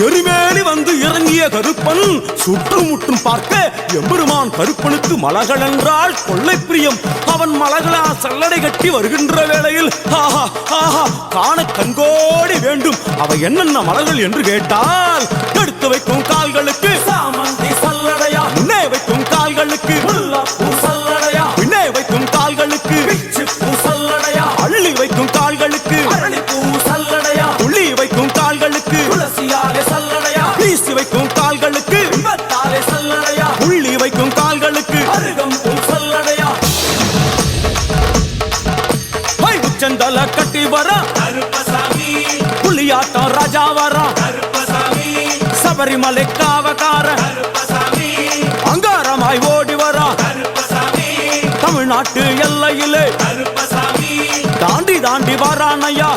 எருமேலி வந்து இறங்கிய கருப்பன் சுற்றுமுற்றும் பார்க்க எம்பெருமான் கருப்பனுக்கு மலகள் என்றால் கொள்ளை பிரியம். அவன் மலகளா சல்லடை கட்டி வருகின்ற வேளையில் ஆஹா ஆஹா காண கண்கோடி வேண்டும். அவை என்னென்ன மலர்கள் என்று கேட்டால், எடுத்து வைக்கும் கால்களுக்கு சாமந்தி சல்லடையா, முன்னே வைக்கும் கால்களுக்கு முல்லைப்பூ சல்லடையா, பின்னே வைக்கும் கால்களுக்கு பிச்சிப்பூ சல்லடையா, அள்ளி வைக்கும் கால்களுக்கு அரளிப்பூ சல்லடையா, துள்ளி வைக்கும் கால்களுக்கு துளசியாலே சல்லடையா, வீசி வைக்கும் கால்களுக்கு விபத்தாலே சல்லடையா, உள்ளி வைக்கும் கால்களுக்கு அருகம்பூ சல்லடையா. உச்சந்தல கட்டி வர கருப்பசாமி, புலியாட்டம் ராஜா வர கருப்பசாமி, சபரிமலை காவக்கார கருப்பசாமி, அங்காரமாய் ஓடி வர கருப்பசாமி, தமிழ்நாட்டு எல்லையிலே கருப்பசாமி, தாண்டி தாண்டி வரானையா.